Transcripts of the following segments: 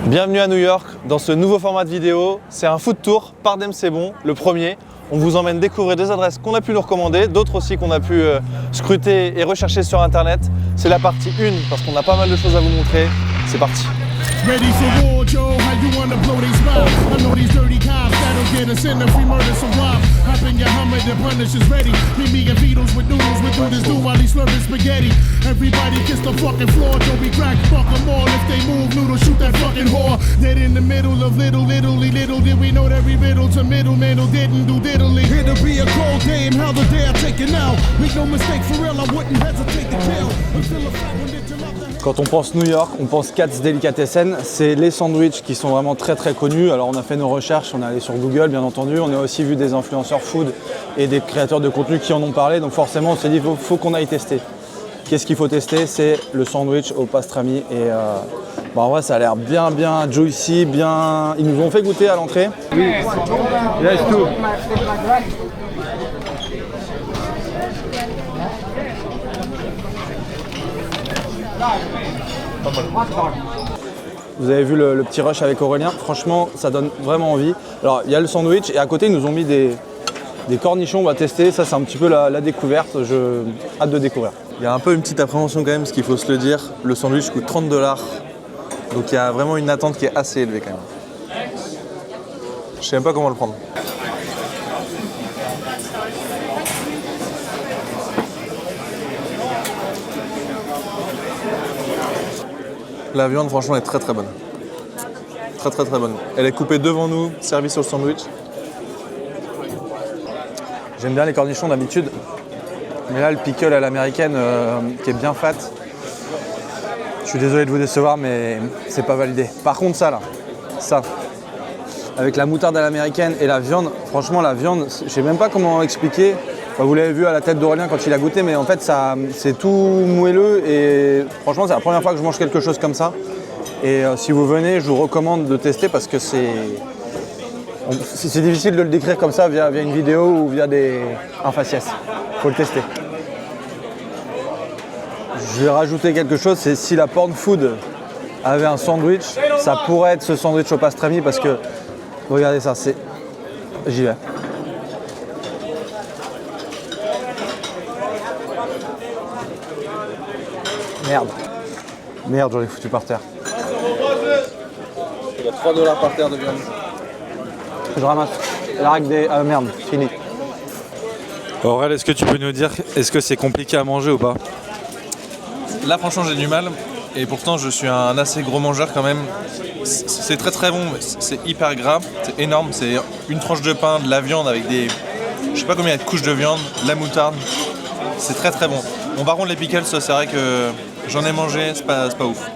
Bienvenue à New York dans ce nouveau format de vidéo. C'est un food tour par Dem C'est Bon, le premier. On vous emmène découvrir des adresses qu'on a pu nous recommander, d'autres aussi qu'on a pu scruter et rechercher sur internet. C'est la partie 1 parce qu'on a pas mal de choses à vous montrer. C'est parti. Ready for war, Joe? How you wanna blow these mouths? I know these dirty cops that'll get us in if we murder some rob. Hop in your Hummer, the punish is ready. Meet me and Beatles with noodles, we do this do while he's slurping spaghetti. Everybody kiss the fucking floor, Joe be crack, fuck them all. If they move, noodle, shoot that fucking whore. Dead in the middle of little did we know that we riddle to middleman who didn't do diddly. Here to be a cold day and how the day I take it now. Make no mistake for real, I wouldn't hesitate to kill. Until the fat one did you love the Quand on pense New York, on pense Katz's Delicatessen. C'est les sandwichs qui sont vraiment très connus. Alors on a fait nos recherches, on est allé sur Google bien entendu. On a aussi vu des influenceurs food et des créateurs de contenu qui en ont parlé. Donc forcément on s'est dit faut qu'on aille tester. Qu'est-ce qu'il faut tester? C'est le sandwich au pastrami. Et en vrai ça a l'air bien juicy, bien... Ils nous ont fait goûter à l'entrée. Oui, yes, tout. Vous avez vu le petit rush avec Aurélien, franchement ça donne vraiment envie. Alors il y a le sandwich et à côté ils nous ont mis des cornichons, on va tester, ça c'est un petit peu la découverte, je hâte de découvrir. Il y a un peu une petite appréhension quand même, ce qu'il faut se le dire, le sandwich coûte 30 $, donc il y a vraiment une attente qui est assez élevée quand même. Je sais même pas comment le prendre. La viande franchement est très bonne. Très bonne. Elle est coupée devant nous, servie sur le sandwich. J'aime bien les cornichons d'habitude. Mais là le pickle à l'américaine qui est bien fat. Je suis désolé de vous décevoir mais c'est pas validé. Par contre ça, avec la moutarde à l'américaine et la viande, franchement la viande, je sais même pas comment expliquer. Enfin, vous l'avez vu à la tête d'Aurélien quand il a goûté, mais en fait c'est tout moelleux et franchement c'est la première fois que je mange quelque chose comme ça. Et si vous venez, je vous recommande de tester parce que c'est difficile de le décrire comme ça via une vidéo ou via un faciès. Faut le tester. Je vais rajouter quelque chose, c'est si la Porn Food avait un sandwich, ça pourrait être ce sandwich au pastrami parce que regardez ça, j'y vais. Merde, j'en ai foutu par terre. Il y a 3 $ par terre de viande. Je ramasse la règle des... merde, fini. Aurel, est-ce que tu peux nous dire, est-ce que c'est compliqué à manger ou pas? Là franchement j'ai du mal et pourtant je suis un assez gros mangeur quand même. C'est très bon, c'est hyper gras, c'est énorme, c'est une tranche de pain, de la viande avec des... Je sais pas combien il y a de couches de viande, de la moutarde. C'est très bon. Bon par contre les pickles c'est vrai que j'en ai mangé, c'est pas ouf.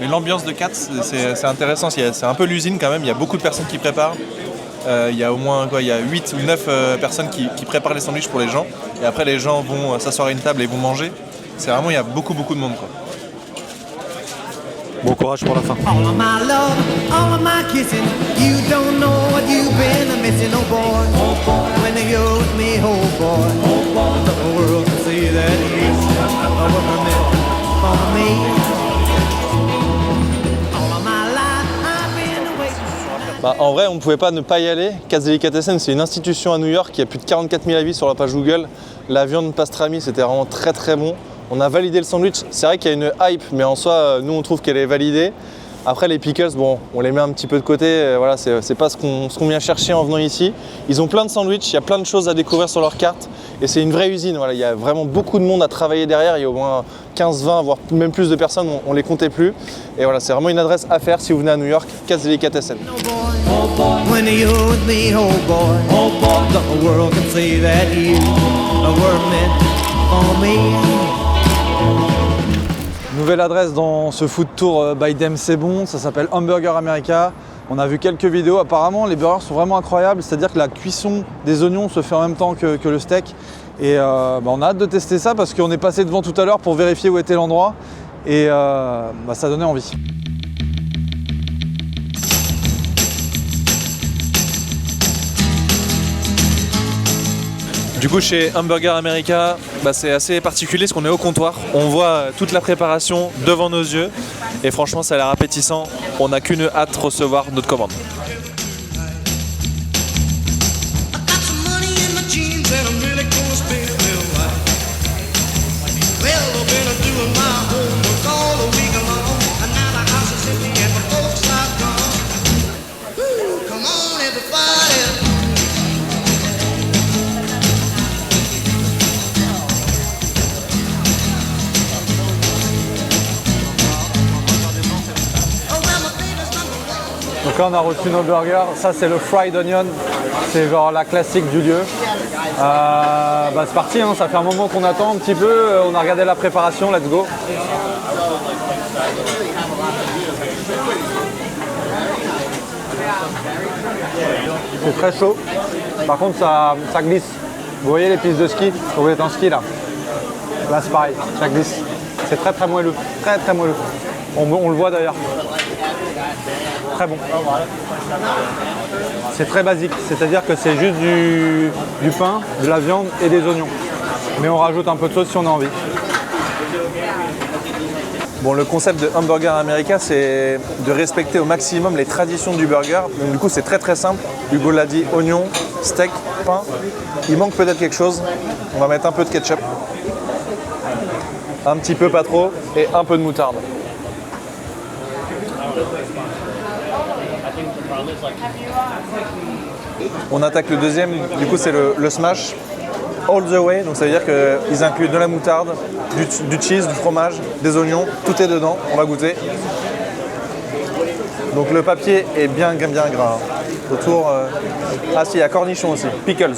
Mais l'ambiance de Katz c'est intéressant, c'est un peu l'usine quand même, il y a beaucoup de personnes qui préparent. Il y a au moins il y a 8 ou 9 personnes qui préparent les sandwichs pour les gens. Et après les gens vont s'asseoir à une table et vont manger. C'est vraiment, il y a beaucoup de monde quoi. Bon courage pour la fin. All of my love, all of my kissing, you don't know what you've been missing, oh boy. When you're with me, oh boy, the world can see that you are meant for me. All of my life, I've been waiting. En vrai, on ne pouvait pas ne pas y aller. Katz's Delicatessen, c'est une institution à New York qui a plus de 44 000 avis sur la page Google. La viande pastrami, c'était vraiment très bon. On a validé le sandwich. C'est vrai qu'il y a une hype, mais en soi, nous, on trouve qu'elle est validée. Après, les pickles, bon, on les met un petit peu de côté. Voilà, c'est pas ce qu'on vient chercher en venant ici. Ils ont plein de sandwichs, il y a plein de choses à découvrir sur leur carte. Et c'est une vraie usine. Voilà, il y a vraiment beaucoup de monde à travailler derrière. Il y a au moins 15, 20, voire même plus de personnes. On les comptait plus. Et voilà, c'est vraiment une adresse à faire si vous venez à New York, Katz's Delicatessen. When you're with me, oh boy, the world can see that you were meant for me. Nouvelle adresse dans ce food tour by Dem C'est Bon, ça s'appelle Hamburger America. On a vu quelques vidéos, apparemment les burgers sont vraiment incroyables, c'est-à-dire que la cuisson des oignons se fait en même temps que le steak. Et on a hâte de tester ça parce qu'on est passé devant tout à l'heure pour vérifier où était l'endroit et ça donnait envie. Du coup, chez Hamburger America, c'est assez particulier parce qu'on est au comptoir. On voit toute la préparation devant nos yeux. Et franchement, ça a l'air appétissant. On n'a qu'une hâte de recevoir notre commande. I got some money in my jeans and I'm really gonna spend it real right. Well, I've been doing my homework all the week long, and now the house is empty and my folks are gone. Woo, come on, everybody. Oh, well, my baby's number one. Donc là on a reçu nos burgers, ça c'est le fried onion, c'est genre la classique du lieu. Bah c'est parti, hein. Ça fait un moment qu'on attend un petit peu, on a regardé la préparation, let's go. C'est très chaud, par contre ça glisse. Vous voyez les pistes de ski, vous êtes en ski là. Là c'est pareil, ça glisse. C'est très très moelleux, très très moelleux. On le voit d'ailleurs. Très bon. C'est très basique, c'est-à-dire que c'est juste du pain, de la viande et des oignons. Mais on rajoute un peu de sauce si on a envie. Bon, le concept de Hamburger America, c'est de respecter au maximum les traditions du burger. Donc du coup, c'est très très simple. Hugo l'a dit, oignon, steak, pain. Il manque peut-être quelque chose. On va mettre un peu de ketchup. Un petit peu, pas trop. Et un peu de moutarde. On attaque le deuxième, du coup c'est le smash all the way, donc ça veut dire qu'ils incluent de la moutarde, du cheese, du fromage, des oignons, tout est dedans, on va goûter. Donc le papier est bien gras. Autour, ah si, il y a cornichons aussi, pickles.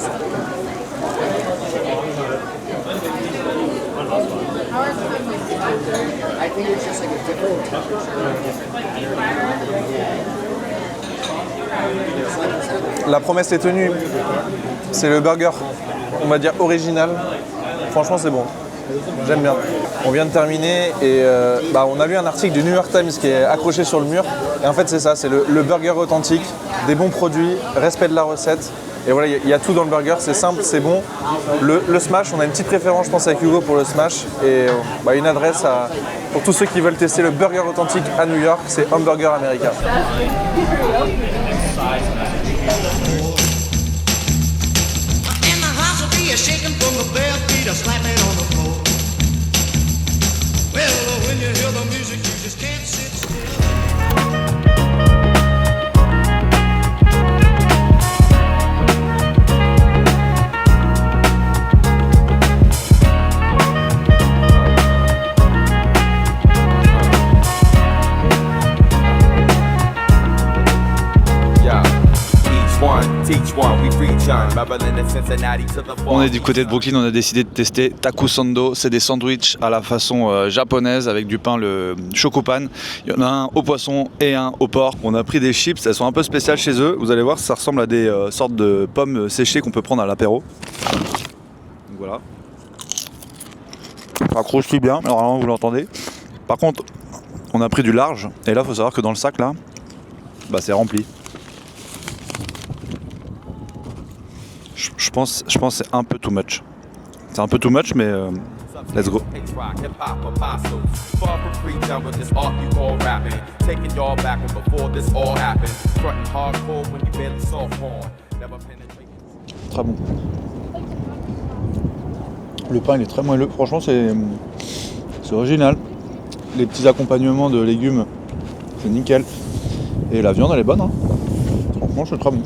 La promesse est tenue, c'est le burger, on va dire original. Franchement c'est bon, j'aime bien. On vient de terminer et on a lu un article du New York Times qui est accroché sur le mur. Et en fait c'est ça, c'est le burger authentique, des bons produits, respect de la recette. Et voilà, il y a tout dans le burger, c'est simple, c'est bon. Le smash, on a une petite préférence je pense avec Hugo pour le smash. Et une adresse pour tous ceux qui veulent tester le burger authentique à New York, c'est Hamburger America. And the house will be shaking from the bare feet slapping on the floor. Well, when you hear the music, you just can't sit still. On est du côté de Brooklyn, on a décidé de tester Taku Sando. C'est des sandwichs à la façon japonaise avec du pain, le chocopan. Il y en a un au poisson et un au porc. On a pris des chips, elles sont un peu spéciales chez eux. Vous allez voir, ça ressemble à des sortes de pommes séchées qu'on peut prendre à l'apéro. Donc voilà. Ça croustille bien, normalement vous l'entendez. Par contre, on a pris du large. Et là, il faut savoir que dans le sac, là, c'est rempli. Je pense que c'est un peu too much. C'est un peu too much, mais let's go. Très bon. Le pain il est très moelleux. Franchement, c'est original. Les petits accompagnements de légumes, c'est nickel. Et la viande, elle est bonne. Hein. Franchement, c'est très bon.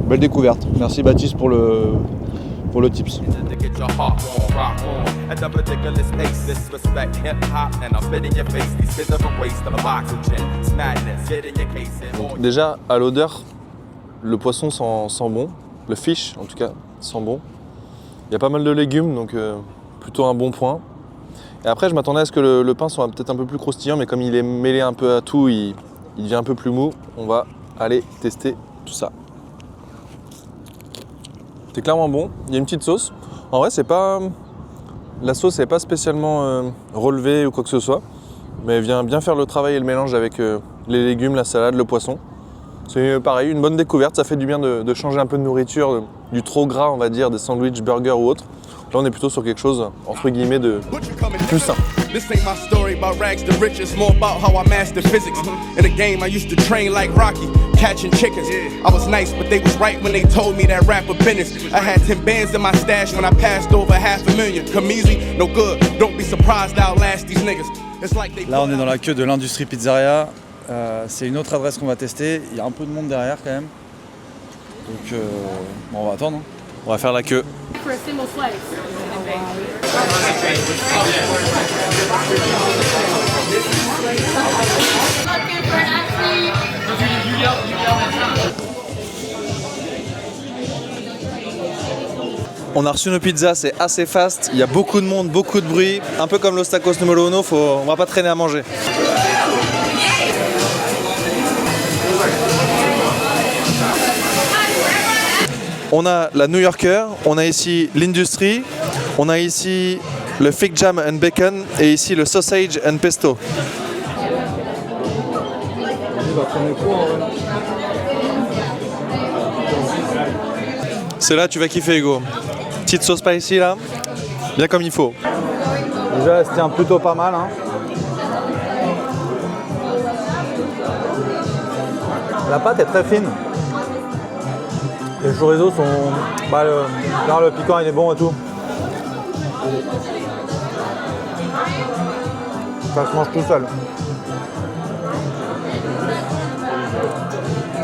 Belle découverte. Merci Baptiste pour le tips. Donc, déjà, à l'odeur, le poisson sent bon. Le fish, en tout cas, sent bon. Il y a pas mal de légumes, donc plutôt un bon point. Et après, je m'attendais à ce que le pain soit peut-être un peu plus croustillant, mais comme il est mêlé un peu à tout, il devient un peu plus mou. On va aller tester tout ça. C'est clairement bon, il y a une petite sauce. En vrai, la sauce n'est pas spécialement relevée ou quoi que ce soit, mais elle vient bien faire le travail et le mélange avec les légumes, la salade, le poisson. C'est pareil, une bonne découverte, ça fait du bien de changer un peu de nourriture, du trop gras, on va dire, des sandwichs, burgers ou autres. Là, on est plutôt sur quelque chose, entre guillemets, de plus sain. This ain't my story about rags to riches, more about how I mastered physics. In the game, I used to train like Rocky, catching chickens. I was nice, but they was right when they told me that rapper business. I had 10 bands in my stash when I passed over $500,000. Come easy, no good. Don't be surprised I'll last these niggas. It's like they... Là, on est dans la queue de l'Industrie Pizzeria. C'est une autre adresse qu'on va tester. Il y a un peu de monde derrière quand même. Donc, bon, on va attendre. Hein. On va faire la queue. For a single slice. On a reçu nos pizzas, c'est assez fast, il y a beaucoup de monde, beaucoup de bruit, un peu comme Los Tacos Número Uno, on va pas traîner à manger. On a la New Yorker, on a ici l'Industrie, on a ici le Fig Jam and Bacon et ici le Sausage and Pesto. C'est là tu vas kiffer Hugo. Petite sauce spicy là, bien comme il faut. Déjà, elle se tient plutôt pas mal. Hein. La pâte est très fine. Les chorizo sont... Bah, le piquant il est bon et tout. Ça se mange tout seul.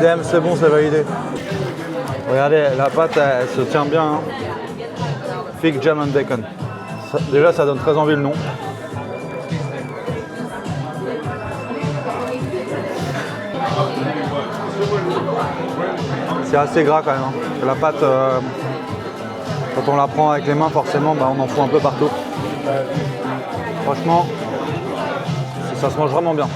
DM, c'est bon, c'est validé. Regardez, la pâte elle se tient bien. Hein. Fig Jam and Bacon. Déjà ça donne très envie le nom. C'est assez gras quand même. Hein. La pâte, quand on la prend avec les mains, forcément, bah, on en fout un peu partout. Franchement, ça se mange vraiment bien.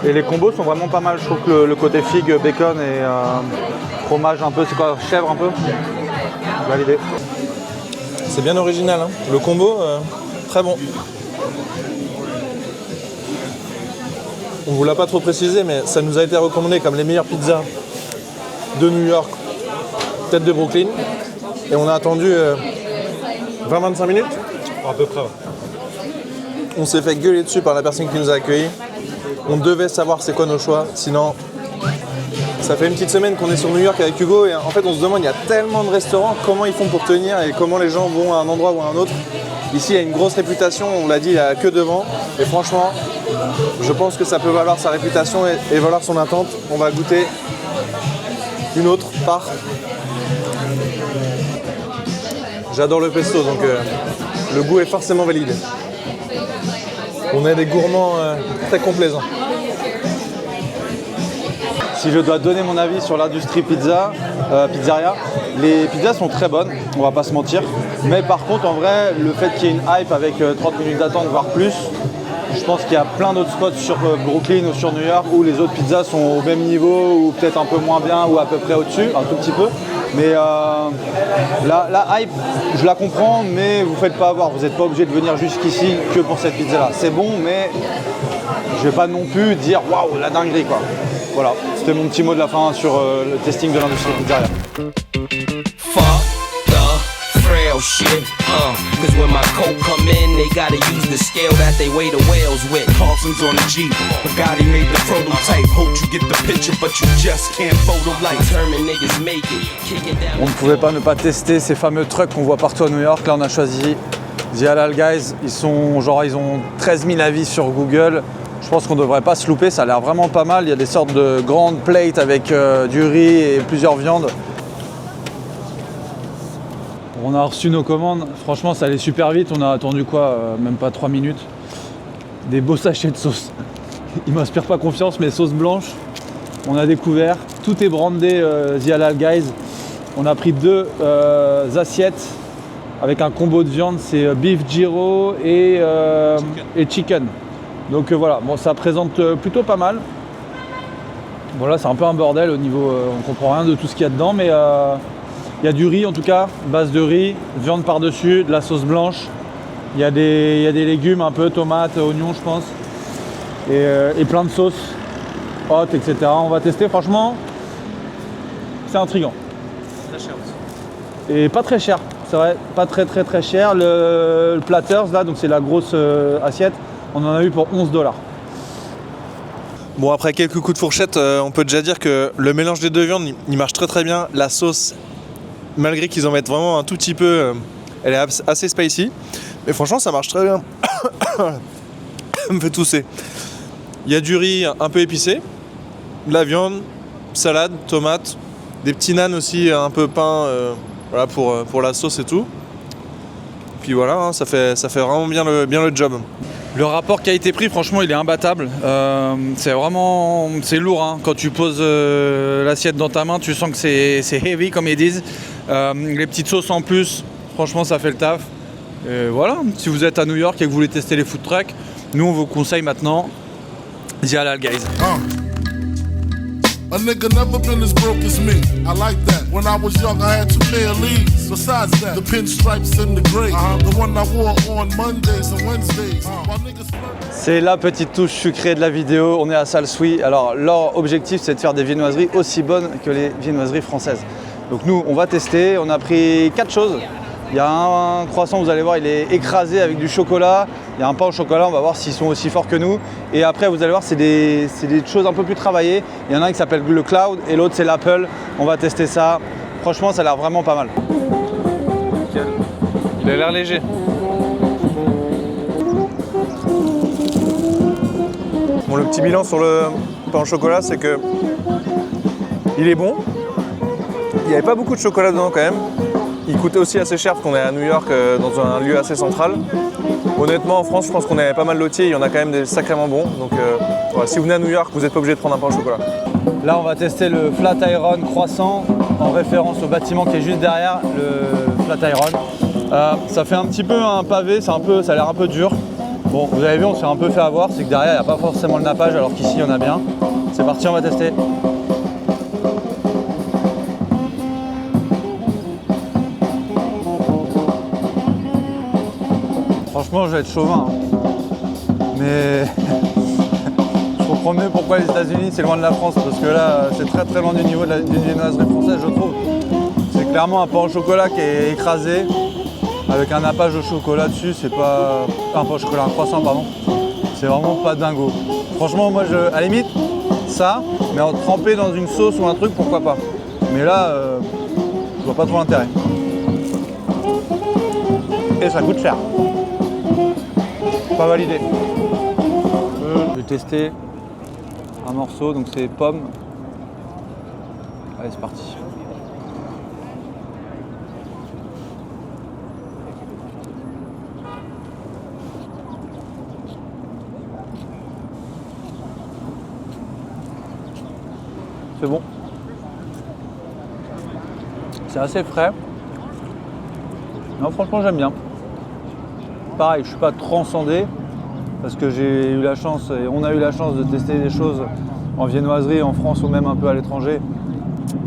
Et les combos sont vraiment pas mal. Je trouve que le côté figue, bacon et fromage un peu, c'est quoi, chèvre un peu, validé. C'est bien original, hein. Le combo, très bon. On ne vous l'a pas trop précisé, mais ça nous a été recommandé comme les meilleures pizzas de New York, peut-être de Brooklyn. Et on a attendu 20-25 minutes. À peu près, ouais. On s'est fait gueuler dessus par la personne qui nous a accueillis. On devait savoir c'est quoi nos choix, sinon... Ça fait une petite semaine qu'on est sur New York avec Hugo et en fait on se demande, il y a tellement de restaurants, comment ils font pour tenir et comment les gens vont à un endroit ou à un autre. Ici il y a une grosse réputation, on l'a dit, il n'y a que devant. Et franchement, je pense que ça peut valoir sa réputation et valoir son attente. On va goûter une autre part. J'adore le pesto, donc le goût est forcément valide. On est des gourmands très complaisants. Si je dois donner mon avis sur l'industrie pizzeria, les pizzas sont très bonnes, on va pas se mentir. Mais par contre, en vrai, le fait qu'il y ait une hype avec 30 minutes d'attente, voire plus, je pense qu'il y a plein d'autres spots sur Brooklyn ou sur New York où les autres pizzas sont au même niveau ou peut-être un peu moins bien ou à peu près au-dessus, un tout petit peu. Mais la hype, je la comprends, mais vous ne faites pas avoir. Vous n'êtes pas obligé de venir jusqu'ici que pour cette pizza-là. C'est bon, mais je ne vais pas non plus dire waouh, la dinguerie quoi. Voilà, c'était mon petit mot de la fin sur le testing de l'industrie pizzeria. Frail shit, cause when my coat come in, they gotta use the scale that they weigh the whales with. Carlson's on the Jeep, Bugatti made the prototype. Hope you get the picture, but you just can't photo like. Determined niggas make it, kick it down. On ne pouvait pas ne pas tester ces fameux trucks qu'on voit partout à New York. Là, on a choisi The Halal Guys. Ils ont 13 000 avis sur Google. Je pense qu'on ne devrait pas se louper, ça a l'air vraiment pas mal. Il y a des sortes de grandes plates avec du riz et plusieurs viandes. On a reçu nos commandes, franchement ça allait super vite, on a attendu quoi, même pas 3 minutes. Des beaux sachets de sauce. Ils m'inspirent pas confiance, mais sauce blanche, on a découvert. Tout est brandé The Halal Guys. On a pris 2 assiettes avec un combo de viande, c'est beef gyro et chicken. Donc voilà, bon, ça présente plutôt pas mal. Bon là c'est un peu un bordel au niveau, on comprend rien de tout ce qu'il y a dedans, mais il y a du riz en tout cas, base de riz, viande par-dessus, de la sauce blanche. Il y a des légumes un peu, tomates, oignons je pense. Et plein de sauces, hot, etc. On va tester, franchement, c'est intriguant. Très cher aussi. Et pas très cher. c'est vrai, pas très cher. Le Platters, là, donc c'est la grosse assiette, on en a eu pour $11. Bon, après quelques coups de fourchette, on peut déjà dire que le mélange des deux viandes, il marche très bien. La sauce, malgré qu'ils en mettent vraiment un tout petit peu, elle est assez spicy. Mais franchement, ça marche très bien. Ça me fait tousser. Il y a du riz un peu épicé, de la viande, salade, tomate, des petits naans aussi un peu peints voilà, pour la sauce et tout. Puis voilà, hein, ça fait vraiment bien le job. Le rapport qualité-prix, franchement, il est imbattable. C'est lourd. Hein. Quand tu poses l'assiette dans ta main, tu sens que c'est heavy, comme ils disent. Les petites sauces en plus, franchement, ça fait le taf. Et voilà, si vous êtes à New York et que vous voulez tester les food trucks, nous, on vous conseille maintenant The Halal Guys. A nigga never been as broke as me. I like that. When I was young, I had 2 pair of leads. Besides that, the pinstripes and the gray. The one I wore on Mondays and Wednesdays. While niggas C'est la petite touche sucrée de la vidéo, on est à Salsoui. Alors leur objectif c'est de faire des viennoiseries aussi bonnes que les viennoiseries françaises. Donc nous on va tester, on a pris 4 choses. Il y a un croissant, vous allez voir, il est écrasé avec du chocolat. Il y a un pain au chocolat, on va voir s'ils sont aussi forts que nous. Et après, vous allez voir, c'est des choses un peu plus travaillées. Il y en a un qui s'appelle le Cloud et l'autre c'est l'Apple. On va tester ça. Franchement, ça a l'air vraiment pas mal. Il a l'air léger. Bon, le petit bilan sur le pain au chocolat, c'est que il est bon. Il n'y avait pas beaucoup de chocolat dedans quand même. Il coûtait aussi assez cher parce qu'on est à New York dans un lieu assez central. Honnêtement, en France, je pense qu'on est pas mal lotiers. Il y en a quand même des sacrément bons. Donc voilà, si vous venez à New York, vous n'êtes pas obligé de prendre un pain au chocolat. Là, on va tester le Flatiron croissant en référence au bâtiment qui est juste derrière, le Flatiron. Ça fait un petit peu un pavé, ça a l'air un peu dur. Bon, vous avez vu, on s'est un peu fait avoir. C'est que derrière, il n'y a pas forcément le nappage alors qu'ici, il y en a bien. C'est parti, on va tester. Franchement, je vais être chauvin, mais je comprends mieux pourquoi les États-Unis c'est loin de la France, parce que là c'est très loin du niveau d'une viennoiserie française, je trouve. C'est clairement un pain au chocolat qui est écrasé avec un nappage au chocolat dessus. C'est pas un pain au chocolat, un croissant pardon. C'est vraiment pas dingo. Franchement, moi à la limite ça, mais en trempé dans une sauce ou un truc, pourquoi pas. Mais là, je vois pas trop l'intérêt. Et ça coûte cher. Pas validé. Je vais tester un morceau, donc c'est pomme. Allez, c'est parti. C'est bon. C'est assez frais. Non, franchement, j'aime bien. Pareil, je ne suis pas transcendé parce que j'ai eu la chance et on a eu la chance de tester des choses en viennoiserie en France ou même un peu à l'étranger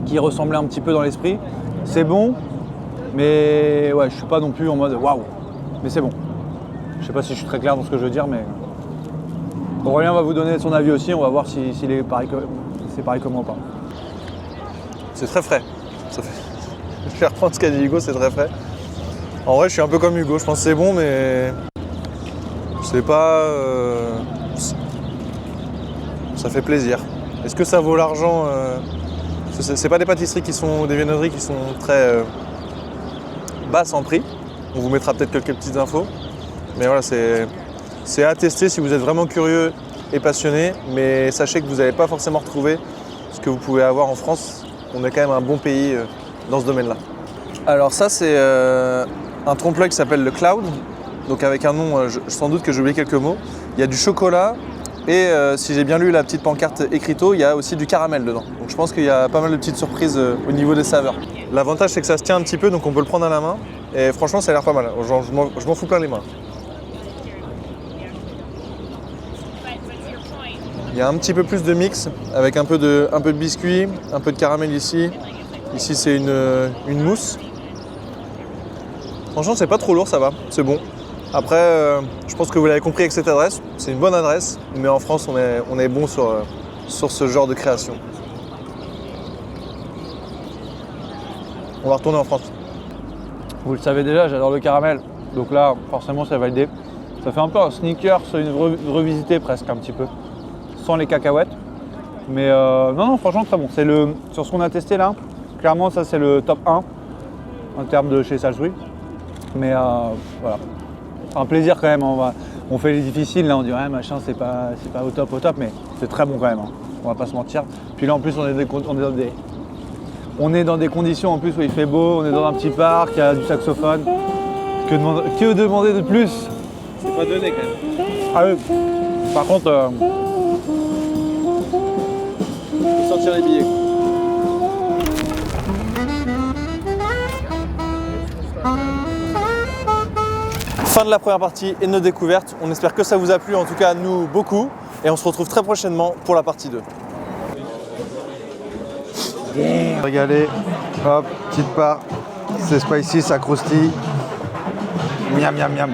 qui ressemblaient un petit peu dans l'esprit. C'est bon, mais ouais, je suis pas non plus en mode waouh, mais c'est bon. Je sais pas si je suis très clair dans ce que je veux dire, mais Aurélien va vous donner son avis aussi. On va voir s'il est pareil c'est pareil que moi ou pas. C'est très frais. Ça fait... Je vais reprendre ce qu'a dit Hugo, c'est très frais. En vrai, je suis un peu comme Hugo, je pense que c'est bon, mais c'est pas... Ça fait plaisir. Est-ce que ça vaut l'argent C'est pas des pâtisseries qui sont, des viennoiseries qui sont très basses en prix. On vous mettra peut-être quelques petites infos. Mais voilà, c'est à tester si vous êtes vraiment curieux et passionné. Mais sachez que vous n'allez pas forcément retrouver ce que vous pouvez avoir en France. On est quand même un bon pays dans ce domaine-là. Alors ça, c'est un trompe-l'œil qui s'appelle le Cloud. Donc avec un nom, sans doute que j'ai oublié quelques mots. Il y a du chocolat et si j'ai bien lu la petite pancarte écrito, il y a aussi du caramel dedans. Donc je pense qu'il y a pas mal de petites surprises au niveau des saveurs. L'avantage, c'est que ça se tient un petit peu, donc on peut le prendre à la main. Et franchement, ça a l'air pas mal. Genre, je m'en fous plein les mains. Il y a un petit peu plus de mix avec un peu de biscuit, un peu de caramel ici. Ici, c'est une mousse. Franchement, c'est pas trop lourd, ça va, c'est bon. Après, je pense que vous l'avez compris avec cette adresse, c'est une bonne adresse, mais en France, on est bon sur ce genre de création. On va retourner en France. Vous le savez déjà, j'adore le caramel. Donc là, forcément, c'est validé. Ça fait un peu un sneaker, revisité presque un petit peu. Sans les cacahuètes. Mais non, franchement, très bon. C'est sur ce qu'on a testé là, clairement, ça c'est le top 1 en termes de chez Salsbury. Mais voilà. C'est un plaisir quand même. On fait les difficiles, là on dit ouais machin c'est pas au top, mais c'est très bon quand même, hein. On va pas se mentir. Puis là en plus on est dans des conditions en plus où il fait beau, on est dans un petit parc, il y a du saxophone. Que demander de plus? C'est pas donné quand même. Ah oui. Par contre, Faut sortir les billets. Fin de la première partie et de nos découvertes. On espère que ça vous a plu, en tout cas nous beaucoup. Et on se retrouve très prochainement pour la partie 2. régalé. Hop, petite part. C'est spicy, ça croustille. Miam miam miam.